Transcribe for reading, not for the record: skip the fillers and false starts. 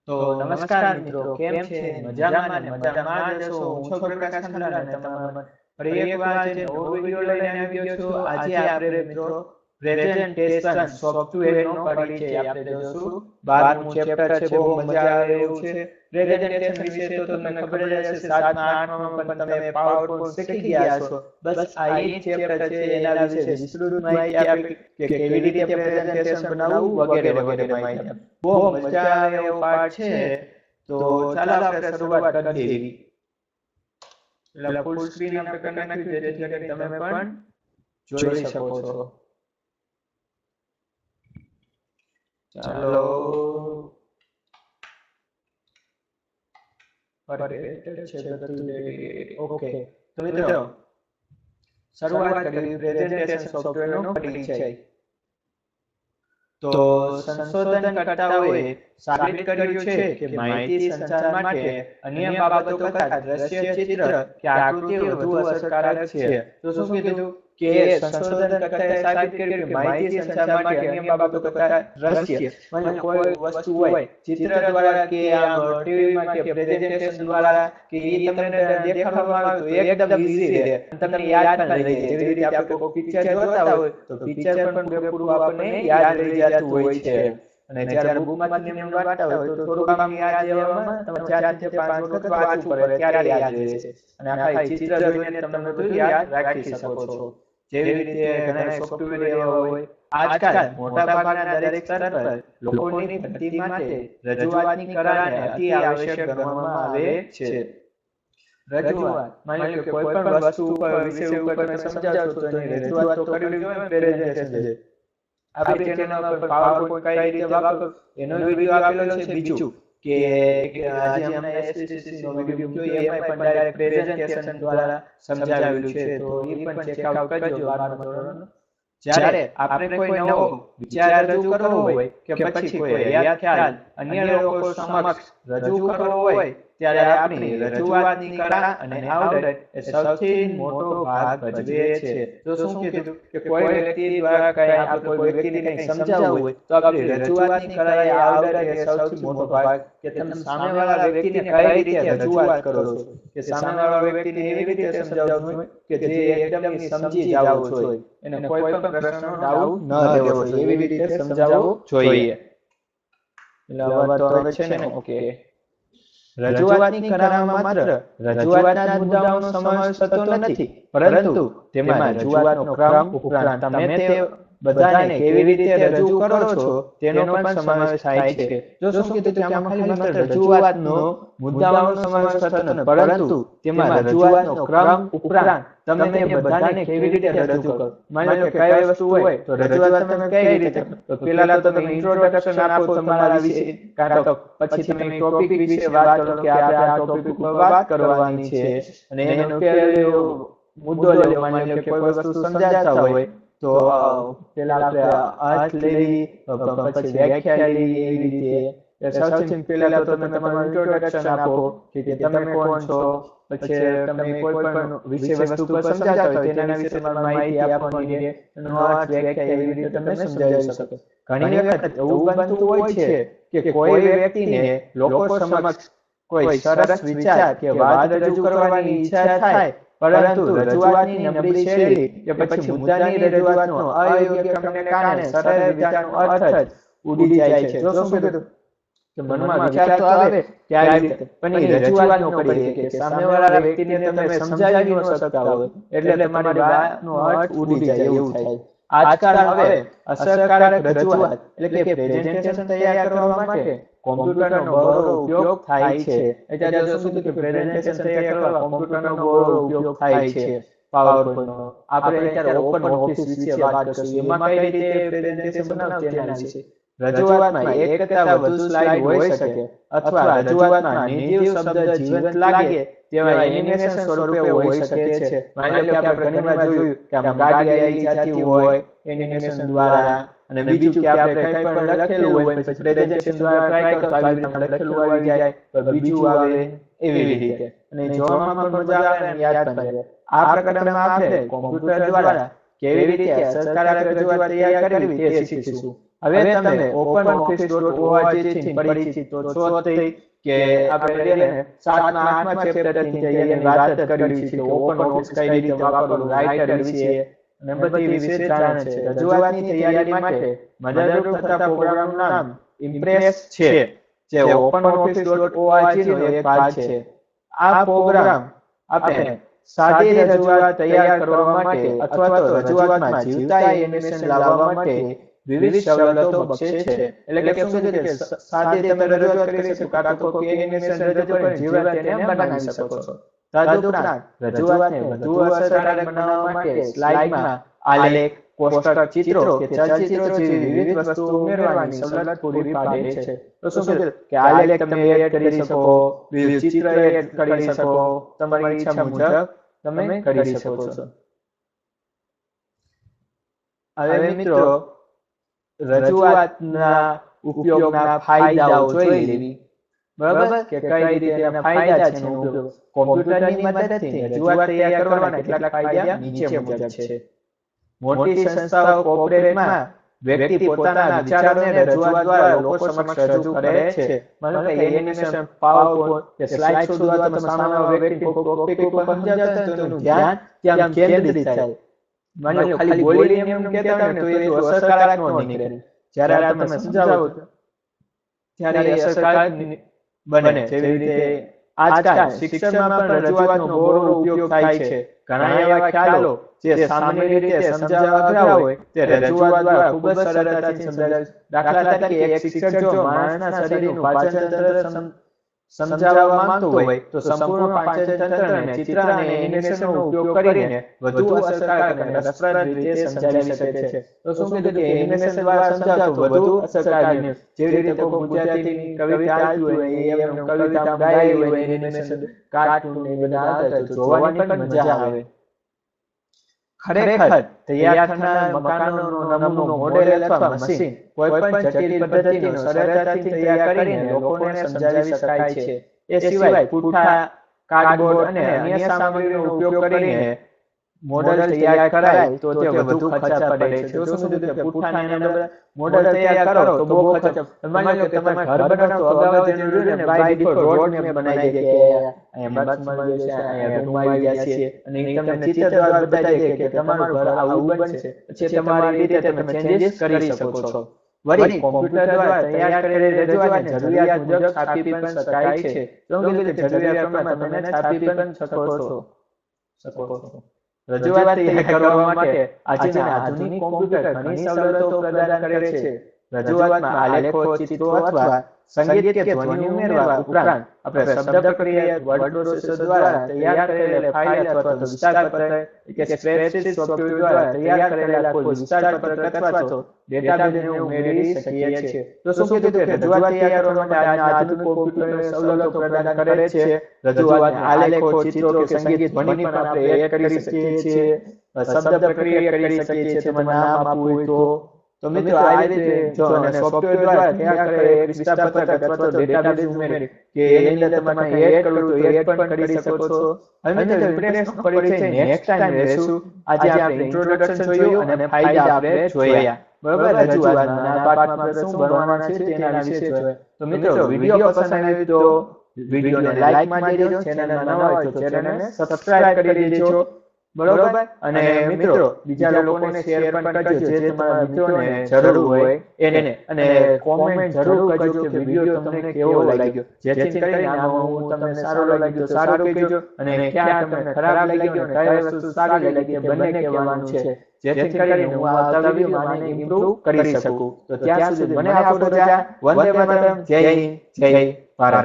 તો નમસ્કાર મિત્રો, કેમ છે? મજામાં ને મજામાં જ હશો. હું છું પ્રકાશ ખંડેલા અને તમારા ફરી એકવાર જે નવો વિડિયો લઈને આવ્યો છું. આજે આપણે મિત્રો પ્રેઝન્ટેશન સોફ્ટવેરનો પરિચય આપણે જોશું. 12મું ચેપ્ટર છે, બહુ મજા આવે એવું છે. પ્રેઝન્ટેશન વિશે તો તમને ખબર જ હશે, 7મા 8મામાં પણ તમે પાવરપોઈન્ટ શીખી ગયા છો. બસ આ એ જ ચેપ્ટર છે, એના વિશે વિસ્તૃત માહિતી આપી કે કેવી રીતે પ્રેઝન્ટેશન બનાવવું વગેરે વગેરે માહિતી. બહુ મજા આવે એવો પાઠ છે. તો ચાલો આપણે શરૂઆત કરી દેવી. એટલે ફૂલ સ્ક્રીન આપણે કરી નાખ્યું જેથી કરીને તમે પણ જોઈ શકો છો. ચાલો ઓકે, તો મિત્રો શરૂઆત કરી પ્રેઝન્ટેશન સોફ્ટવેરનો પરિચય. તો સંશોધનકર્તાઓએ સાબિત કર્યું છે કે માહિતી સંચાર માટે અન્ય બાબતો કરતાં દ્રશ્ય ચિત્ર કે આકૃતિ વધુ અસરકારક છે. તો શું કીધું કે સંશોધનકર્તાએ સાબિત કર્યું કે માહિતી સંચાર માટે અન્ય બાબતો કરતાં દ્રશ્ય, મને કોઈ વસ્તુ હોય ચિત્ર દ્વારા કે આમ ટીવીમાં કે પ્રેઝન્ટેશન દ્વારા કે એ તમને દેખાડવામાં આવે તો એકદમ ઈઝી રહે, તમને યાદ પણ રહી જાય. જેવી રીતે આપણે કોઈ પિક્ચર જોતા હોય તો પિક્ચર પણ પૂરેપૂરું આપણને યાદ રહી જતું હોય છે. અને જ્યારે બુકમાંથી એમને વાંચતા હોય તો થોડુંક આમ યાદ રહેવામાં તમે 4 થી 5 વખત વાંચવું પડે ત્યારે યાદ રહેશે. અને આખા ચિત્ર જોઈને તમે બધું યાદ રાખી શકો છો. જેવી રીતે ઘણા સોફ્ટવેર એવા હોય. આજકાલ મોટાભાગના દરેક સ્તર પર લોકોની ભરતી માટે રજૂઆતની કળાને અતિ આવશ્યક ગણવામાં આવે છે. રજૂઆત, માની લો કે કોઈ પણ વસ્તુ ઉપર વિષય ઉપર તમે સમજાવશો તો એની રજૂઆત તો કરવી જોઈએ. પ્રેઝન્ટેશન છે, આપણી ચેનલ પર પાવરપોઈન્ટ કઈ રીતે વાપરવું એનો વિડિયો આપેલો છે. બીજું કે આજે અમે એસપીસીસી નો વિડિયો મૂક્યો, એમાં પણ ડાયરેક્ટ પ્રેઝન્ટેશન દ્વારા સમજાવેલું છે. તો એ પણ ચેકઆઉટ કરજો 12મા ધોરણનો. જ્યારે આપણે કોઈ નવો વિચાર રજૂ કરવો હોય કે પછી કોઈ હયાત ખ્યાલ અન્ય લોકો સમક્ષ રજૂ કરવો હોય ત્યારે આપણી રજૂઆતની કળા અને આવડત એ સૌથી મોટો ભાગ ભજવે છે. તો શું કીધું કે કોઈ વ્યક્તિ દ્વારા કઈ આપણે કોઈ વ્યક્તિને કંઈ સમજાવવું હોય તો આપણી રજૂઆતની કળા એ આવડત એ સૌથી મોટો ભાગ કે તમે સામેવાળા વ્યક્તિને કઈ રીતે રજૂઆત કરો છો, કે સામેવાળા વ્યક્તિને એવી રીતે સમજાવવું જોઈએ કે જે એકદમ સમજી જાવ છો, એને કોઈ પણ પ્રશ્નનો ડાઉટ ન રહેવો જોઈએ, એવી રીતે સમજાવવું જોઈએ. એટલે હવે તો હવે છે ને ઓકે, રજૂઆતની કળામાં માત્ર રજૂઆતના જ મુદ્દાઓનો સમાવેશ થતો નથી, પરંતુ તેમાં રજૂઆતનો ક્રમ ઉપરાંત તમે તે બધાને કેવી રીતે રજૂ કરો છો તેનો પણ સમાવેશ થાય છે. જો શું કીધું કે આમાં ખાલી માત્ર રજૂઆતનો મુદ્દાઓનો સમાવેશ થતો નથી, પરંતુ તેમાં રજૂઆતનો ક્રમ ઉપરાંત તમે તે બધાને કેવી રીતે રજૂ કરો. માની લો કે કઈ વસ્તુ હોય તો રજૂઆત તમે કઈ રીતે કરો, તો પહેલા તો તમે ઇન્ટ્રોડક્શન આપો તમારા વિશે, કાં તો પછી તમે ટોપિક વિશે વાત કરો કે આપણે આ ટોપિક ઉપર વાત કરવાની છે અને એનો પહેલો મુદ્દો લેવો. માની લો કે કોઈ વસ્તુ સમજાવતા હોય તો પેલા આપણે અર્થ લેવી, પછી વ્યાખ્યા લેવી, એવી રીતે. સૌથી પહેલા તો તમે તમારું ઇન્ટ્રોડક્શન આપો કે તમે કોણ છો, પછી તમે કોઈ પણ વિષય વસ્તુ પર સમજાવતા હોય તેના વિશે માહિતી આપવાની છે, એનો અર્થ વ્યાખ્યા એવી રીતે તમે સમજાવી શકો. ઘણી વખત એવું બનતું હોય છે કે કોઈ વ્યક્તિને લોકો સમક્ષ કોઈ સરસ વિચાર કે વાત રજૂ કરવાની ઈચ્છા થાય, પરંતુ રજૂઆતની નબળી શૈલી કે પછી મુદ્દાની રજૂઆતનો અયોગ્ય ક્રમને કારણે સરળ વિચારનો અર્થ જ ઉડી જાય છે. જો શું કીધું કે મનમાં વિચાર તો આવે કે આ રીતે, પણ એ રજૂઆત ન કરી શકે, સામેવાળા વ્યક્તિને તમે સમજાવી ન શકતા હોય, એટલે તમારી વાતનો અર્થ ઉડી જાય એવું થાય. આજકાલ હવે અસરકારક રજૂઆત એટલે કે પ્રેઝન્ટેશન તૈયાર કરવા માટે કોમ્પ્યુટરનો બહોળો ઉપયોગ થાય છે. એટલે શું કીધું કે પ્રેઝન્ટેશન તૈયાર કરવા કોમ્પ્યુટરનો બહોળો ઉપયોગ થાય છે, પાવરપોઈન્ટનો. આપણે અત્યારે ઓપન ઓફિસ વિશે વાત કરીશું, એમાં કઈ રીતે પ્રેઝન્ટેશન બનાવવું તેના વિશે. રજૂઆતમાં એક કરતાં વધુ સ્લાઇડ હોઈ શકે અથવા રજૂઆતમાં નિર્જીવ શબ્દ જીવંત લાગે તેવા એનિમેશન સ્વરૂપે હોઈ શકે છે. માની લો કે આપણે ઘણીવાર જોયું કે આમ ગાડી આવી જતી હોય એનિમેશન દ્વારા, અને બીજું કે આપણે કંઈ પણ લખેલું હોય પછી પ્રેઝન્ટેશન દ્વારા ટ્રાય કરો તો આવી રીતે લખેલું આવી જાય તો બીજું આવે, એવી રીતે. અને જોવામાં પણ મજા આવે અને યાદ પણ રહે. આ પ્રકારમાં આપણે કોમ્પ્યુટર દ્વારા કેવી રીતે અસરકારક રજૂઆત તૈયાર કરવી તે શીખીશું. હવે તમે openoffice.org થી પરિચિત તો છો જ કે આપણે એને 7મા 8મા ચેપ્ટરથી તૈયારીની વાત જ કરી છે કે ઓપન ઓફિસ કઈ રીતે વાપરવું, રાઇટર વિશે અને બધી વિશે જાણે છે. રજૂઆતની તૈયારી માટે મદદરૂપ થતા પ્રોગ્રામનું નામ ઇમ્પ્રેસ છે, જે openoffice.org નો એક ભાગ છે. આ પ્રોગ્રામ આપણે સાદી રજૂઆત તૈયાર કરવા માટે અથવા તો રજૂઆતમાં જીવતા એનિમેશન લાવવા માટે વિવિધ સવલતો બક્ષે છે. એટલે કે શું છે કે સાદી તમે રજૂઆત કરી શકો, કાં તો કોઈ એનિમેશન રજૂ કરીને જીવત એને બનાવી શકો છો. તદુપરાંત રજૂઆતને વધુ અસરકારક બનાવવા માટે સ્લાઇડમાં આલેખ, કોષ્ટક, ચિત્રો કે ચલચિત્રો જેવી વિવિધ વસ્તુઓ ઉમેરવાની સવલત પૂરી પાડે છે. તો શું છે કે આલેખ તમે એડ કરી શકો, વિવિધ ચિત્ર એડ કરી શકો, તમારી ઈચ્છા મુજબ તમે કરી શકો છો. હવે મિત્રો રજૂઆતના ઉપયોગના ફાયદાઓ જોઈ લેવી. બરાબર, કે કઈ રીતે એના ફાયદા છે એનો ઉપયોગ. કોમ્પ્યુટરની મદદથી રજૂઆત તૈયાર કરવાના કેટલાક ફાયદા નીચે મુજબ છે. મોટી સંસ્થાઓ કોર્પોરેટમાં વ્યક્તિ પોતાના વિચારોને રજૂઆત દ્વારા લોકો સમક્ષ રજૂ કરે છે. માનો કે એનિમેશન, પાવરપોઈન્ટ કે સ્લાઇડ શો દ્વારા તમે સામેવાળા વ્યક્તિ ટોપિક ઉપર સમજાવતા હોય તો એનું ધ્યાન ત્યાં કેન્દ્રિત થાય. માનો ખાલી બોલીને એમ કહેતા હોય ને તો એ અસરકારક ન નીકળે. જ્યારે તમે સમજાવો ત્યારે એ અસરકારક બને. જેવી રીતે આજકાલ શિક્ષણમાં પણ રજૂઆતનો બહોળો ઉપયોગ થાય છે. ઘણા એવા ખ્યાલો જે સામાન્ય રીતે સમજાવવા અઘરા હોય તે રજૂઆત દ્વારા ખૂબ જ સરળતાથી સમજાય. દાખલા તરીકે એક શિક્ષક જો માણસના શરીરનું પાચન તંત્ર સમજાવવા માંગતો હોય તો સંપૂર્ણ પાચન તંત્રને ચિત્ર અને એનિમેશનનો ઉપયોગ કરીને વધુ અસરકારક અને રસપ્રદ રીતે સમજાવી શકે છે. તો શું કીધું કે એનિમેશન દ્વારા સમજાવતું વધુ અસરકારક, જેવી રીતે કોઈ ગુજરાતીની કવિતા આવી હોય એમ કવિતા ગાઈ હોય એનિમેશન, કાર્ટૂન ને બધા આવતા તો જોવાની પણ મજા આવે. ખરેખર તૈયાર થનાર મકાનોનો નમૂનો, મોડેલ અથવા મશીન કોઈ પણ જટિલ પદ્ધતિનો સરળતાથી તૈયાર કરીને લોકોને સમજાવી શકાય છે. એ સિવાય પુઠ્ઠા, કાર્ડબોર્ડ અને અન્ય સામગ્રીનો ઉપયોગ કરીને મોડેલ તૈયાર કરાય તો તે વધુ ખર્ચા પડે છે. તો શું કીધું કે પુઠ્ઠાને બધા મોડેલ તૈયાર કરો તો બહુ ખર્ચા. માની લો કે તમે ઘર બનાવો તો અગાઉ જરૂરી ને બાય ડિફોલ્ટ રોડ મેપ બનાવી દે કે અહીંયા બાથરૂમ આવી જશે, અહીંયા રૂમ આવી જશે અને એ તમને ચિત્ર દ્વારા બતાવી દે કે તમારું ઘર આવું બનશે. પછી તમારી રીતે તમે ચેન્જીસ કરી શકો છો. વળી કોમ્પ્યુટર દ્વારા તૈયાર કરેલી રજૂઆતને જરૂરિયાત મુજબ છાપી પણ શકાય છે. તો જરૂરિયાત પ્રમાણે તમે એને છાપી પણ શકો છો. રજૂઆત તૈયાર કરવા માટે આજના આધુનિક કોમ્પ્યુટર ઘણી સવલતો પ્રદાન કરે છે. રજૂઆતમાં આલેખો, ચિત્રો અથવા સંગીત કે ધ્વનિ ઉમેરવા ઉપરાંત આપણે શબ્દ પ્રક્રિયા, વર્ડ પ્રોસેસર દ્વારા તૈયાર કરેલ ફાઇલ અથવા તો વિસ્તારપત્રક કે સ્પ્રેડશીટ સોફ્ટવેર દ્વારા તૈયાર કરેલા કોઈ વિસ્તારપત્રક અથવા તો ડેટાબેઝને ઉમેરી શકીએ છીએ. તો શું કીધું કે રજૂઆત તૈયાર કરવા માટે આજના આધુનિક કોમ્પ્યુટર સવલતો પ્રદાન કરે છે. રજૂઆતમાં આલેખો, ચિત્રો કે સંગીત, ધ્વનિ પણ આપણે એડ કરી શકીએ છીએ. શબ્દ પ્રક્રિયા કરી શકીએ છીએ તેમાં નામ આપવું હોય તો મિત્રો આવી રીતે જો અને સોફ્ટવેર દ્વારા તૈયાર કરેલ વિસ્તારપત્રક અથવા તો ડેટાબેઝ ઉમેરી કે એની અંદર તમારે એડ કરવું તો એડ પણ કરી શકો છો. હવે મિત્રો ઇમ્પ્રેસનો પરિચય નેક્સ્ટ ટાઈમ લેશું. આજે આપણે ઇન્ટ્રોડક્શન જોયું અને ફાયદા આપણે જોયા. બરાબર, રજૂઆતના આ પાઠમાં આપણે શું ભણવાના છે તેના વિશે જોયા. તો મિત્રો વિડિયો પસંદ આવ્યો તો વિડિયોને લાઈક મારી દેજો, ચેનલમાં નવા હોય તો ચેનલને સબસ્ક્રાઇબ કરી દેજો. બરોબર, અને મિત્રો બીજા લોકોને શેર પણ કરજો જે તમારા મિત્રોને જરૂર હોય એને. અને કોમેન્ટ જરૂર કરજો કે વિડિયો તમને કેવો લાગ્યો, જેથી કરીને આમાં હું તમને સારો લાગ્યો તો સારું કહેજો અને ક્યાં તમને ખરાબ લાગ્યો અને કઈ વસ્તુ સારી લાગી તે બંને કહેવાનું છે, જેથી કરીને હું આવતા વિડિયોમાં આને ઇમ્પ્રૂવ કરી શકું. તો ત્યાં સુધી મને આપો રજા. વંદે માતરમ. જય હિન્દ, જય ભારત.